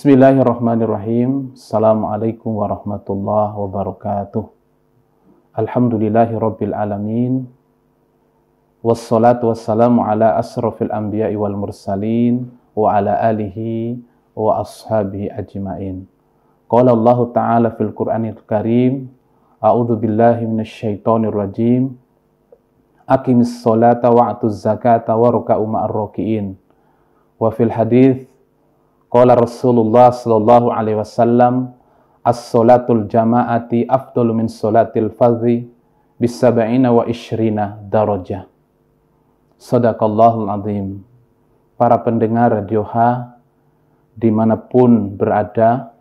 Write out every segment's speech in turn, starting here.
Bismillahirrahmanirrahim. Assalamualaikum warahmatullahi wabarakatuh. Alhamdulillahi rabbil alamin. Wassalatu wassalamu ala asrafil anbiya'i wal mursalin wa ala alihi wa ashabihi ajma'in. Qala Allah Ta'ala fil Qur'anil Karim, a'udzu billahi minasyaitonir rajim. Aqimis sholata wa'tuz zakata warka'u ma'ar raki'in. Wa fil hadits qala Rasulullah sallallahu alaihi wasallam, as-sholatul jama'ati afdalu min sholatil fardhi bis-sab'ina wa isyrina darajah. Shadaqallahul azim. Para pendengar Radio H dimanapun berada,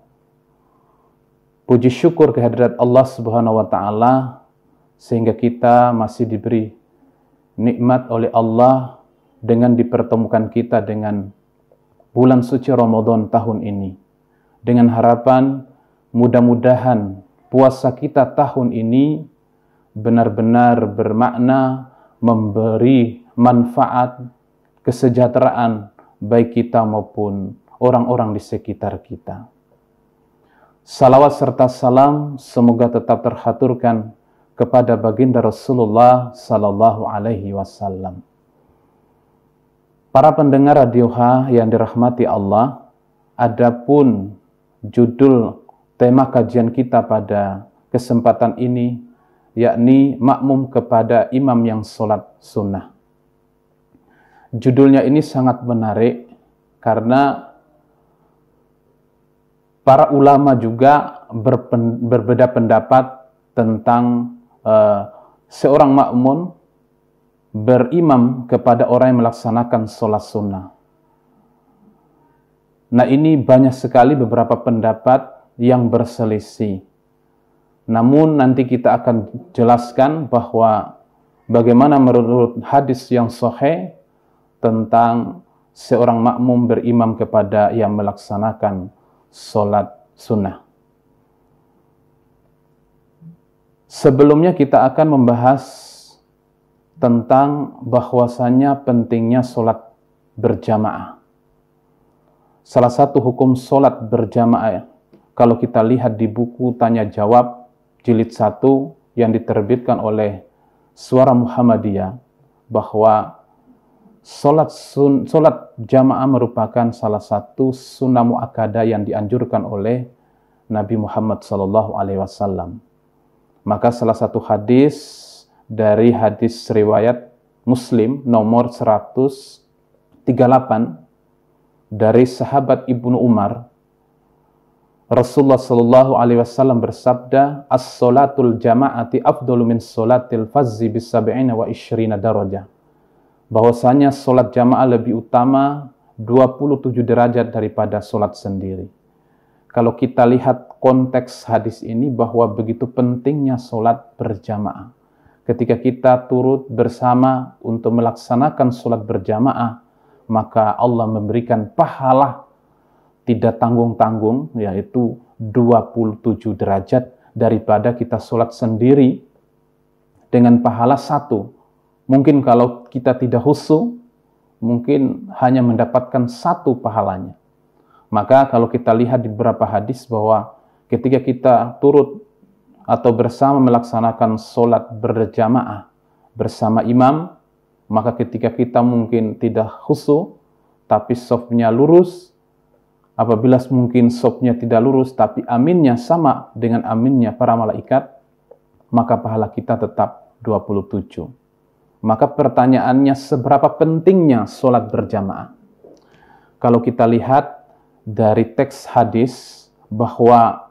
puji syukur kehadirat Allah Subhanahu wa ta'ala sehingga kita masih diberi nikmat oleh Allah dengan dipertemukan kita dengan bulan suci Ramadan tahun ini. Dengan harapan mudah-mudahan puasa kita tahun ini benar-benar bermakna, memberi manfaat, kesejahteraan baik kita maupun orang-orang di sekitar kita. Salawat serta salam semoga tetap terhaturkan kepada baginda Rasulullah sallallahu alaihi wasallam. Para pendengar Radio H yang dirahmati Allah, adapun judul tema kajian kita pada kesempatan ini, yakni makmum kepada imam yang sholat sunnah. Judulnya ini sangat menarik karena para ulama juga berbeda pendapat tentang seorang makmum berimam kepada orang yang melaksanakan sholat sunnah. Nah, ini banyak sekali beberapa pendapat yang berselisih. Namun nanti kita akan jelaskan bahwa bagaimana menurut hadis yang sahih tentang seorang makmum berimam kepada yang melaksanakan sholat sunnah. Sebelumnya kita akan membahas tentang bahwasanya pentingnya sholat berjamaah. Salah satu hukum sholat berjamaah, kalau kita lihat di buku Tanya Jawab jilid 1 yang diterbitkan oleh Suara Muhammadiyah, bahwa sholat jamaah merupakan salah satu sunnah muakkadah yang dianjurkan oleh Nabi Muhammad SAW. Maka salah satu hadis dari hadis riwayat Muslim nomor 138 dari sahabat Ibnu Umar, Rasulullah sallallahu alaihi wasallam bersabda, as-sholatul jama'ati afdalu min sholatil fazzi bis-sab'ina wa isyrina darajah. Bahwasanya salat jamaah lebih utama 27 derajat daripada salat sendiri. Kalau kita lihat konteks hadis ini bahwa begitu pentingnya salat berjamaah. Ketika kita turut bersama untuk melaksanakan sholat berjamaah, maka Allah memberikan pahala tidak tanggung-tanggung, yaitu 27 derajat daripada kita sholat sendiri dengan pahala 1. Mungkin kalau kita tidak khusyuk, mungkin hanya mendapatkan 1 pahalanya. Maka kalau kita lihat di beberapa hadis bahwa ketika kita turut atau bersama melaksanakan sholat berjamaah bersama imam, maka ketika kita mungkin tidak khusyuk, tapi shafnya lurus, apabila mungkin shafnya tidak lurus, tapi aminnya sama dengan aminnya para malaikat, maka pahala kita tetap 27. Maka pertanyaannya, seberapa pentingnya sholat berjamaah? Kalau kita lihat dari teks hadis bahwa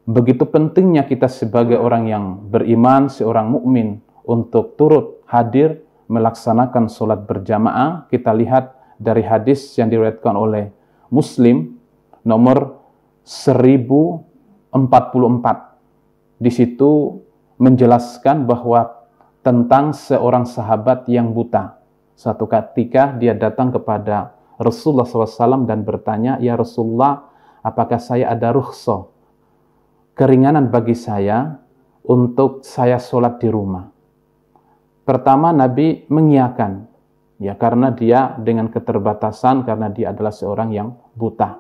begitu pentingnya kita sebagai orang yang beriman, seorang mukmin untuk turut hadir melaksanakan sholat berjamaah. Kita lihat dari hadis yang diriwayatkan oleh Muslim nomor 1044. Di situ menjelaskan bahwa tentang seorang sahabat yang buta. Suatu ketika dia datang kepada Rasulullah SAW dan bertanya, "Ya Rasulullah, apakah saya ada rukhsah, keringanan bagi saya untuk saya sholat di rumah?" Pertama Nabi mengiyakan, ya karena dia dengan keterbatasan, karena dia adalah seorang yang buta.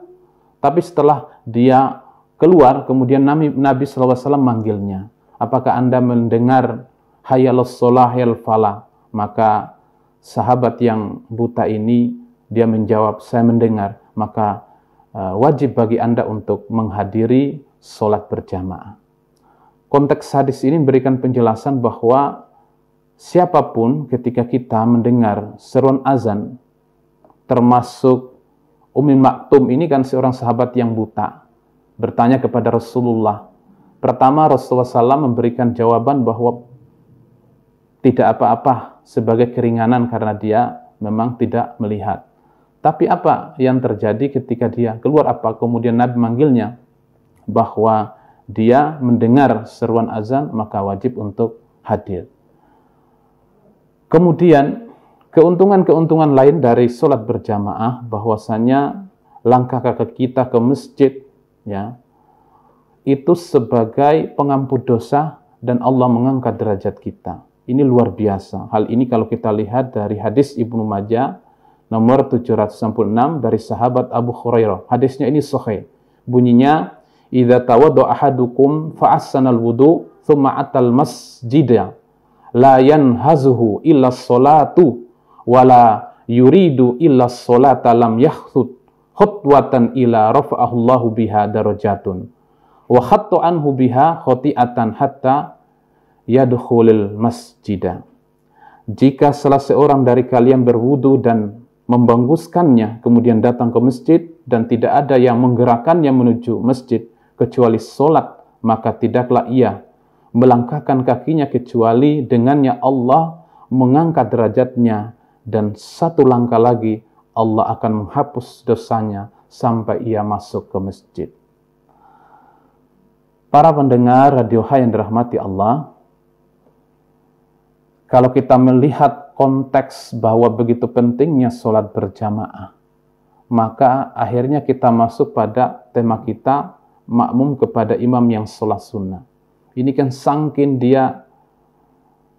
Tapi setelah dia keluar, kemudian Nabi SAW manggilnya. Apakah Anda mendengar hayyalas shalah hayal falah? Maka sahabat yang buta ini, dia menjawab, saya mendengar. Maka wajib bagi Anda untuk menghadiri sholat berjamaah. Konteks hadis ini memberikan penjelasan bahwa siapapun ketika kita mendengar seruan azan, termasuk Ummi Maktum ini kan seorang sahabat yang buta, bertanya kepada Rasulullah. Pertama Rasulullah SAW memberikan jawaban bahwa tidak apa-apa sebagai keringanan karena dia memang tidak melihat. Tapi apa yang terjadi ketika dia keluar? Apa kemudian Nabi manggilnya bahwa dia mendengar seruan azan, maka wajib untuk hadir. Kemudian keuntungan-keuntungan lain dari sholat berjamaah, bahwasanya langkah kaki kita ke masjid, ya, itu sebagai pengampun dosa dan Allah mengangkat derajat kita. Ini luar biasa. Hal ini kalau kita lihat dari hadis Ibnu Majah nomor 796 dari sahabat Abu Hurairah. Hadisnya ini sahih. Bunyinya, "Idza tawadda ahadukum fa ahsanal wudu, tsumma atal masjida, la yanhazuhu illa sholatu wala yuridu illa sholata lam yakhthut khutwatan ila rafa'ahu Allahu biha darajatun wa khatta anhu biha khati'atan hatta yadkhulul masjidah." Jika salah seorang dari kalian berwudu dan membanguskannya, kemudian datang ke masjid dan tidak ada yang menggerakkannya menuju masjid kecuali sholat, maka tidaklah ia melangkahkan kakinya kecuali dengannya Allah mengangkat derajatnya, dan satu langkah lagi Allah akan menghapus dosanya sampai ia masuk ke masjid. Para pendengar Radio Hai yang dirahmati Allah, kalau kita melihat konteks bahwa begitu pentingnya sholat berjamaah, maka akhirnya kita masuk pada tema kita, makmum kepada imam yang sholat sunnah. Ini kan saking dia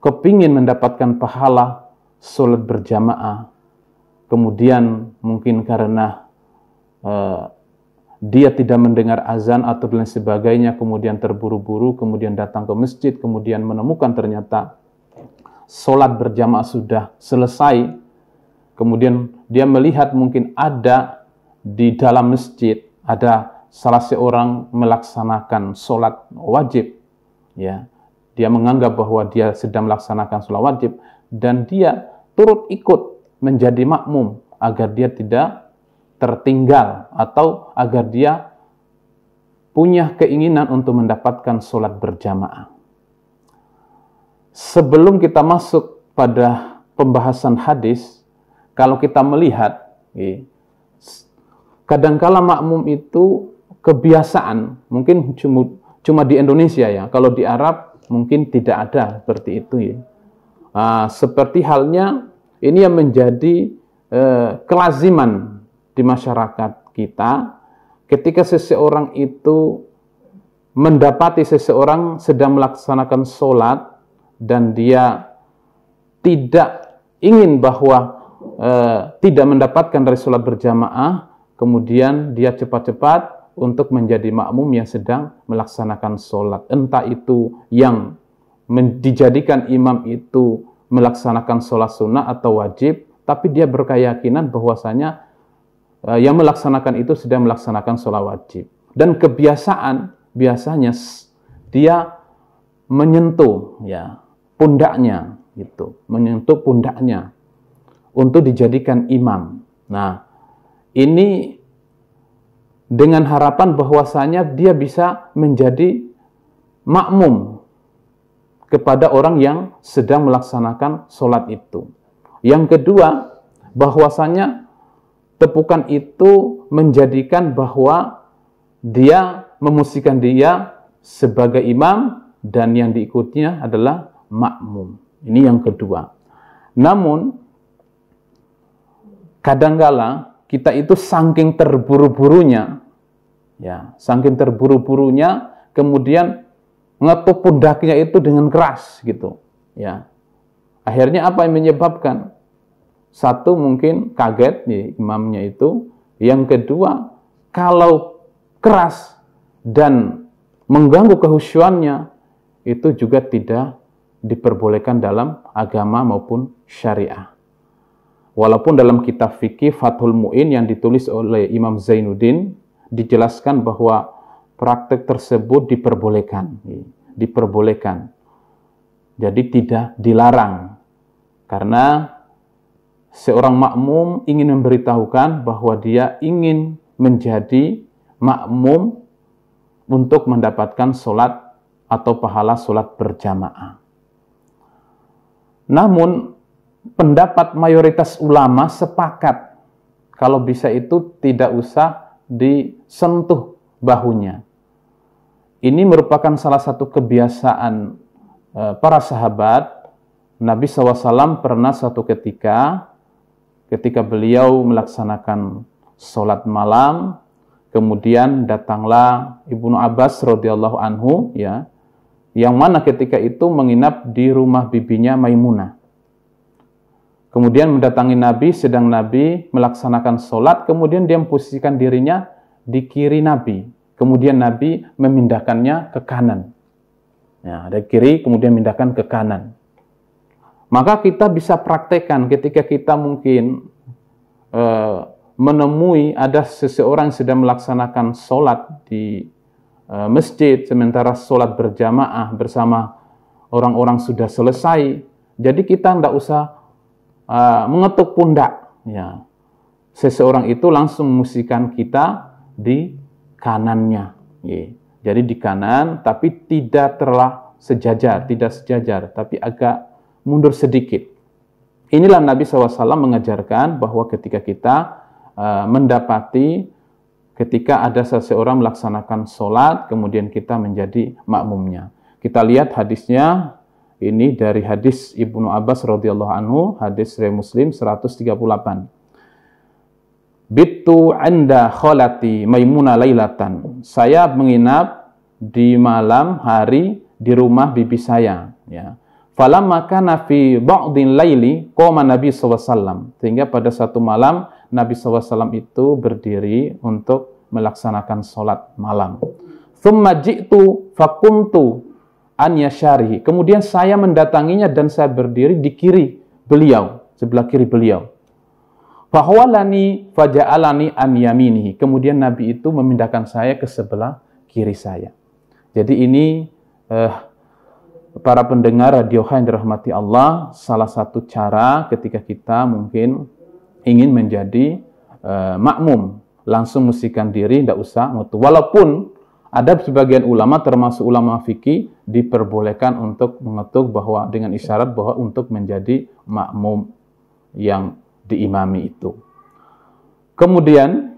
kepingin mendapatkan pahala sholat berjamaah, kemudian mungkin karena dia tidak mendengar azan atau lain sebagainya, kemudian terburu-buru, kemudian datang ke masjid, kemudian menemukan ternyata sholat berjamaah sudah selesai, kemudian dia melihat mungkin ada di dalam masjid, ada salah seorang melaksanakan sholat wajib, ya, dia menganggap bahwa dia sedang melaksanakan sholat wajib, dan dia turut ikut menjadi makmum agar dia tidak tertinggal atau agar dia punya keinginan untuk mendapatkan sholat berjamaah. Sebelum kita masuk pada pembahasan hadis, kalau kita melihat, kadangkala makmum itu kebiasaan, mungkin cuma di Indonesia ya, kalau di Arab mungkin tidak ada seperti itu ya. Seperti halnya ini yang menjadi kelaziman di masyarakat kita, ketika seseorang itu mendapati seseorang sedang melaksanakan sholat dan dia tidak ingin bahwa tidak mendapatkan dari sholat berjamaah, kemudian dia cepat-cepat untuk menjadi makmum yang sedang melaksanakan sholat. Entah itu yang dijadikan imam itu melaksanakan sholat sunnah atau wajib, tapi dia berkeyakinan bahwasanya yang melaksanakan itu sedang melaksanakan sholat wajib. Dan kebiasaan biasanya dia menyentuh ya pundaknya, gitu, menyentuh pundaknya untuk dijadikan imam. Nah, ini dengan harapan bahwasanya dia bisa menjadi makmum kepada orang yang sedang melaksanakan sholat itu. Yang kedua, bahwasanya tepukan itu menjadikan bahwa dia memposisikan dia sebagai imam dan yang diikutnya adalah makmum. Ini yang kedua. Namun kadangkala kita itu saking terburu-burunya, ya, saking terburu-burunya, kemudian ngetuk pundaknya itu dengan keras, gitu, ya. Akhirnya apa yang menyebabkan? Satu, mungkin kaget ya, imamnya itu. Yang kedua, kalau keras dan mengganggu kehusyuannya, itu juga tidak diperbolehkan dalam agama maupun syariah. Walaupun dalam kitab fikih Fathul Mu'in yang ditulis oleh Imam Zainuddin dijelaskan bahwa praktek tersebut diperbolehkan. Jadi tidak dilarang. Karena seorang makmum ingin memberitahukan bahwa dia ingin menjadi makmum untuk mendapatkan sholat atau pahala sholat berjamaah. Namun pendapat mayoritas ulama sepakat kalau bisa itu tidak usah disentuh bahunya. Ini merupakan salah satu kebiasaan para sahabat. Nabi SAW pernah suatu ketika beliau melaksanakan sholat malam, kemudian datanglah Ibnu Abbas radhiyallahu anhu, ya, yang mana ketika itu menginap di rumah bibinya Maimunah. Kemudian mendatangi Nabi, sedang Nabi melaksanakan sholat, kemudian dia memposisikan dirinya di kiri Nabi. Kemudian Nabi memindahkannya ke kanan. Ya, dari kiri kemudian memindahkan ke kanan. Maka kita bisa praktekkan ketika kita mungkin menemui ada seseorang yang sedang melaksanakan sholat di masjid, sementara sholat berjamaah bersama orang-orang sudah selesai. Jadi kita tidak usah mengetuk pundak, ya. Seseorang itu langsung memposisikan kita di kanannya, ya. Jadi di kanan, tapi tidak terlalu sejajar, tapi agak mundur sedikit. Inilah Nabi SAW mengajarkan bahwa ketika kita mendapati ketika ada seseorang melaksanakan sholat, kemudian kita menjadi makmumnya. Kita lihat hadisnya. Ini dari hadis Ibnu Abbas radhiyallahu anhu, hadis Sahih Muslim 138. Bittu 'inda khalati Maimunah lailatan. Saya menginap di malam hari di rumah bibi saya, ya. Falamma kana fi ba'dil laili qama Nabi SAW. Sehingga pada satu malam Nabi SAW itu berdiri untuk melaksanakan sholat malam. Tsumma ji'tu faqumtu an yasharihi. Kemudian saya mendatanginya dan saya berdiri di kiri beliau, sebelah kiri beliau. Fahwalani faja'alani an yaminihi. Kemudian Nabi itu memindahkan saya ke sebelah kiri saya. Jadi ini para pendengar radio yang dirahmati Allah, salah satu cara ketika kita mungkin ingin menjadi makmum, langsung musikan diri, tidak usah ngutu. Walaupun ada sebagian ulama, termasuk ulama fikih, diperbolehkan untuk mengetuk bahwa dengan isyarat bahwa untuk menjadi makmum yang diimami itu. Kemudian,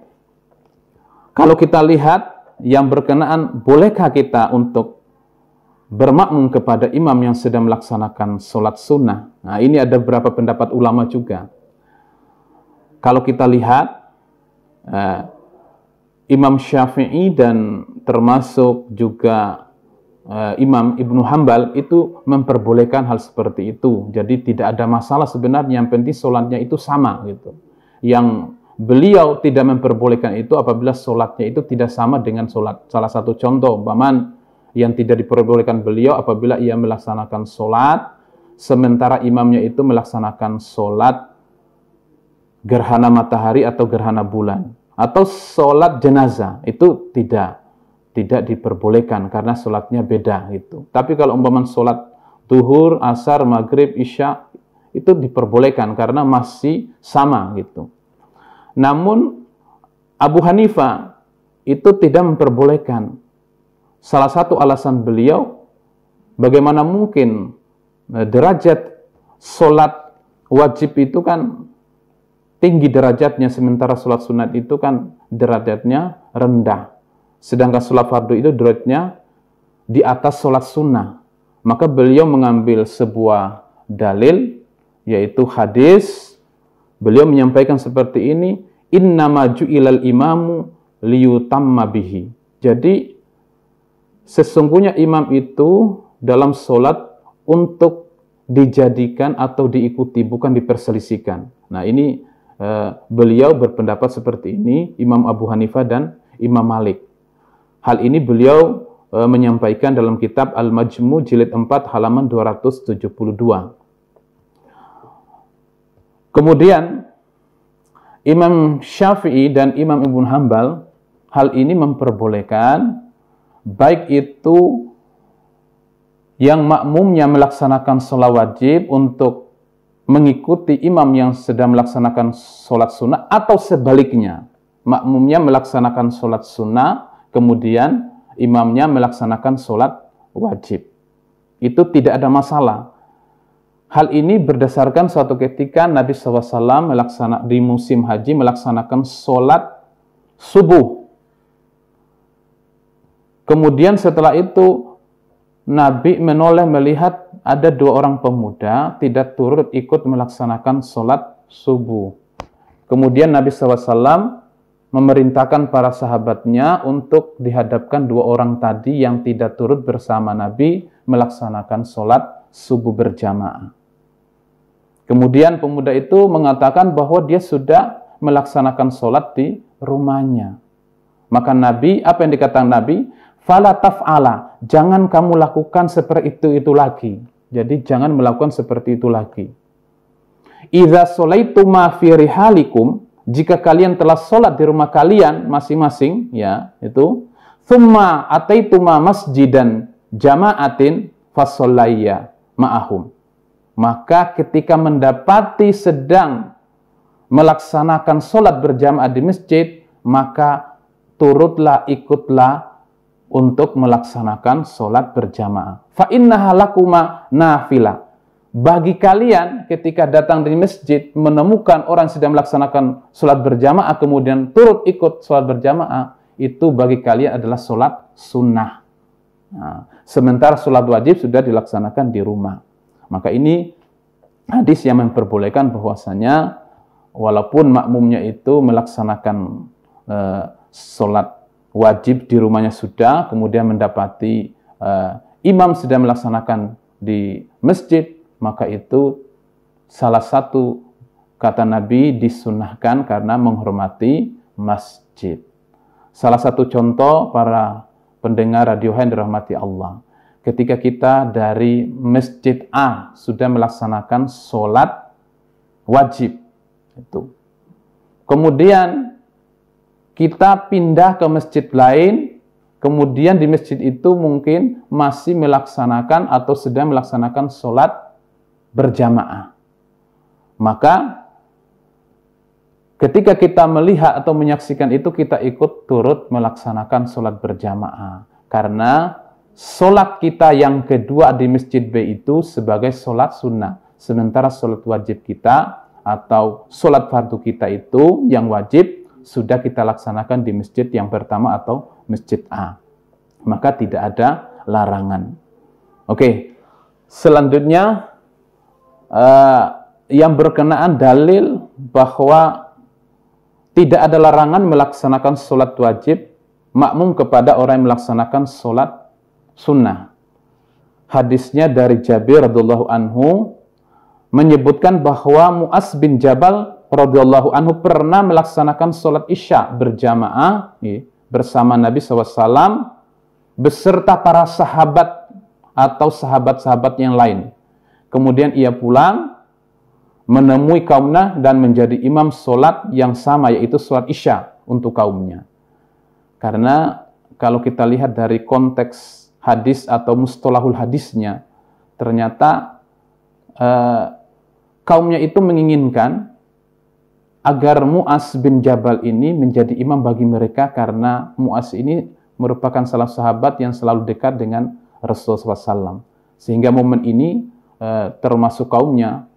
kalau kita lihat yang berkenaan, bolehkah kita untuk bermakmum kepada imam yang sedang melaksanakan sholat sunnah? Nah, ini ada beberapa pendapat ulama juga. Kalau kita lihat, Imam Syafi'i dan termasuk juga Imam Ibnu Hanbal itu memperbolehkan hal seperti itu. Jadi tidak ada masalah sebenarnya, yang penting sholatnya itu sama gitu. Yang beliau tidak memperbolehkan itu apabila sholatnya itu tidak sama dengan sholat. Salah satu contoh, umpama yang tidak diperbolehkan beliau apabila ia melaksanakan sholat, sementara imamnya itu melaksanakan sholat gerhana matahari atau gerhana bulan. Atau sholat jenazah, itu tidak diperbolehkan karena sholatnya beda gitu. Tapi kalau umpama sholat zuhur, asar, maghrib, isya, itu diperbolehkan karena masih sama gitu. Namun Abu Hanifah itu tidak memperbolehkan. Salah satu alasan beliau, bagaimana mungkin derajat sholat wajib itu kan tinggi derajatnya, sementara sholat sunat itu kan derajatnya rendah. Sedangkan sholat fardu itu derajatnya di atas sholat sunnah. Maka beliau mengambil sebuah dalil, yaitu hadis. Beliau menyampaikan seperti ini, innama ju'ilal imamu liyutamma bihi. Jadi, sesungguhnya imam itu dalam sholat untuk dijadikan atau diikuti, bukan diperselisihkan. Nah, ini beliau berpendapat seperti ini, Imam Abu Hanifah dan Imam Malik. Hal ini beliau menyampaikan dalam kitab Al-Majmu' jilid 4 halaman 272. Kemudian Imam Syafi'i dan Imam Ibnu Hanbal hal ini memperbolehkan baik itu yang makmumnya melaksanakan sholat wajib untuk mengikuti imam yang sedang melaksanakan sholat sunnah, atau sebaliknya, makmumnya melaksanakan sholat sunnah, kemudian imamnya melaksanakan sholat wajib. Itu tidak ada masalah. Hal ini berdasarkan suatu ketika Nabi SAW di musim haji melaksanakan sholat subuh. Kemudian setelah itu Nabi menoleh melihat ada 2 orang pemuda tidak turut ikut melaksanakan sholat subuh. Kemudian Nabi SAW memerintahkan para sahabatnya untuk dihadapkan 2 orang tadi yang tidak turut bersama Nabi melaksanakan sholat subuh berjamaah. Kemudian pemuda itu mengatakan bahwa dia sudah melaksanakan sholat di rumahnya. Maka Nabi, apa yang dikatakan Nabi? Fala taf'ala, jangan kamu lakukan seperti itu lagi. Jadi jangan melakukan seperti itu lagi. Idza sholaituma fi rihalikum, jika kalian telah sholat di rumah kalian masing-masing, ya, itu, thumma ataituma masjidan jama'atin fasollayya ma'ahum. Maka ketika mendapati sedang melaksanakan sholat berjamaah di masjid, maka ikutlah untuk melaksanakan sholat berjamaah. Fa innaha lakuma nafilah. Bagi kalian ketika datang di masjid menemukan orang sedang melaksanakan sholat berjamaah kemudian turut ikut sholat berjamaah, itu bagi kalian adalah sholat sunnah. Nah, sementara sholat wajib sudah dilaksanakan di rumah. Maka ini hadis yang memperbolehkan bahwasanya walaupun makmumnya itu melaksanakan sholat wajib di rumahnya sudah, kemudian mendapati imam sedang melaksanakan di masjid, maka itu salah satu kata Nabi disunnahkan karena menghormati masjid. Salah satu contoh para pendengar radio yang dirahmati Allah, ketika kita dari masjid A sudah melaksanakan sholat wajib, itu kemudian kita pindah ke masjid lain, kemudian di masjid itu mungkin masih melaksanakan atau sedang melaksanakan sholat berjamaah. Maka ketika kita melihat atau menyaksikan itu, kita ikut turut melaksanakan sholat berjamaah. Karena sholat kita yang kedua di masjid B itu sebagai sholat sunnah. Sementara sholat wajib kita atau sholat fardu kita itu yang wajib sudah kita laksanakan di masjid yang pertama atau masjid A. Maka tidak ada larangan. Oke, selanjutnya yang berkenaan dalil bahwa tidak ada larangan melaksanakan sholat wajib makmum kepada orang yang melaksanakan sholat sunnah. Hadisnya dari Jabir radhiyallahu anhu menyebutkan bahwa Mu'az bin Jabal radhiyallahu anhu pernah melaksanakan sholat isya berjamaah bersama Nabi SAW beserta para sahabat atau sahabat-sahabat yang lain. Kemudian ia pulang menemui kaumnya dan menjadi imam sholat yang sama, yaitu sholat isya untuk kaumnya. Karena kalau kita lihat dari konteks hadis atau mustalahul hadisnya, ternyata kaumnya itu menginginkan agar Mu'az bin Jabal ini menjadi imam bagi mereka, karena Mu'az ini merupakan salah sahabat yang selalu dekat dengan Rasulullah SAW. Sehingga momen ini termasuk kaumnya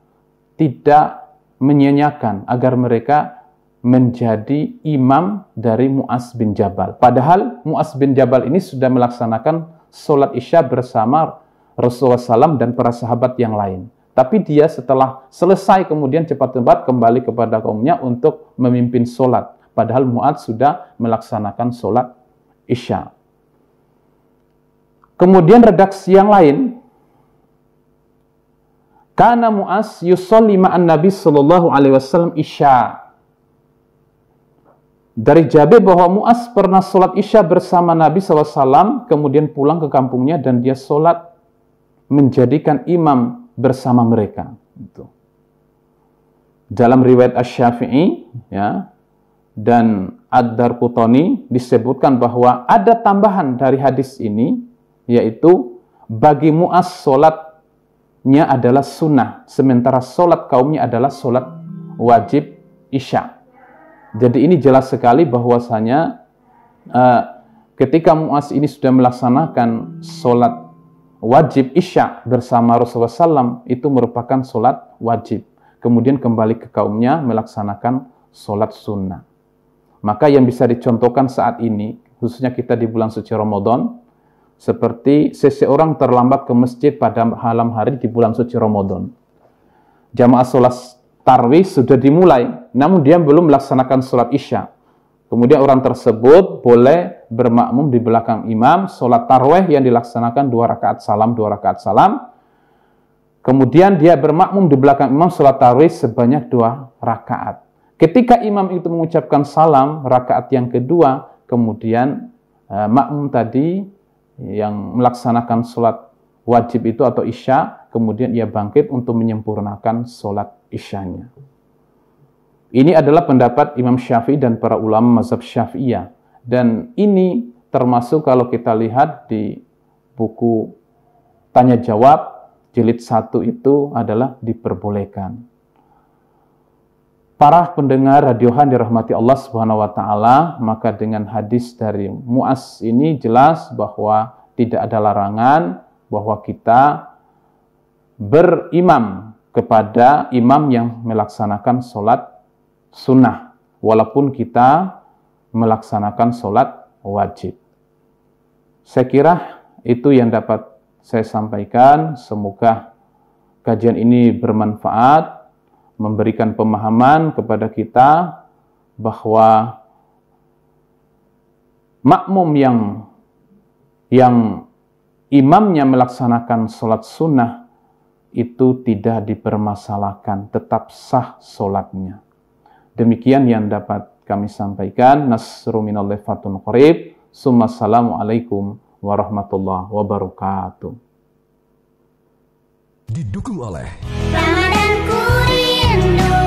tidak menyanyiakan agar mereka menjadi imam dari Mu'az bin Jabal. Padahal Mu'az bin Jabal ini sudah melaksanakan sholat isya bersama Rasulullah SAW dan para sahabat yang lain. Tapi dia setelah selesai kemudian cepat-cepat kembali kepada kaumnya untuk memimpin sholat. Padahal Mu'az sudah melaksanakan sholat isya. Kemudian redaksi yang lain, karena Mu'az yusolli ma'an Nabi sallallahu alaihi wasallam isya. Dari Jabir bahwa Mu'az pernah sholat Isya bersama Nabi SAW, kemudian pulang ke kampungnya dan dia sholat menjadikan imam bersama mereka. Dalam riwayat Asy-Syafi'i ya, dan Ad-Darqutni disebutkan bahwa ada tambahan dari hadis ini, yaitu bagi Mu'az sholatnya adalah sunnah, sementara sholat kaumnya adalah sholat wajib Isya. Jadi ini jelas sekali bahwasanya ketika Mu'az ini sudah melaksanakan sholat wajib Isya bersama Rasulullah SAW, itu merupakan sholat wajib. Kemudian kembali ke kaumnya melaksanakan sholat sunnah. Maka yang bisa dicontohkan saat ini, khususnya kita di bulan suci Ramadan, seperti seseorang terlambat ke masjid pada malam hari di bulan suci Ramadan. Jamaah sholat tarawih sudah dimulai, namun dia belum melaksanakan sholat Isya. Kemudian orang tersebut boleh bermakmum di belakang imam, sholat tarawih yang dilaksanakan 2 rakaat salam, 2 rakaat salam. Kemudian dia bermakmum di belakang imam sholat tarawih sebanyak 2 rakaat. Ketika imam itu mengucapkan salam, rakaat yang kedua, kemudian makmum tadi yang melaksanakan sholat wajib itu atau Isya, kemudian ia bangkit untuk menyempurnakan sholat Isyanya. Ini adalah pendapat Imam Syafi'i dan para ulama mazhab Syafi'iyah. Dan ini termasuk kalau kita lihat di buku Tanya Jawab, jilid 1 itu adalah diperbolehkan. Para pendengar radiohan dirahmati Allah Subhanahu wa taala, maka dengan hadis dari Mu'az ini jelas bahwa tidak ada larangan bahwa kita berimam kepada imam yang melaksanakan sholat sunnah, walaupun kita melaksanakan sholat wajib. Saya kira itu yang dapat saya sampaikan. Semoga kajian ini bermanfaat, memberikan pemahaman kepada kita bahwa makmum yang imamnya melaksanakan sholat sunnah itu tidak dipermasalahkan, tetap sah sholatnya. Demikian yang dapat kami sampaikan. Nasru minallahi fatun qarib. Assalamualaikum warahmatullahi wabarakatuh. Didukung oleh Ramadanku rindu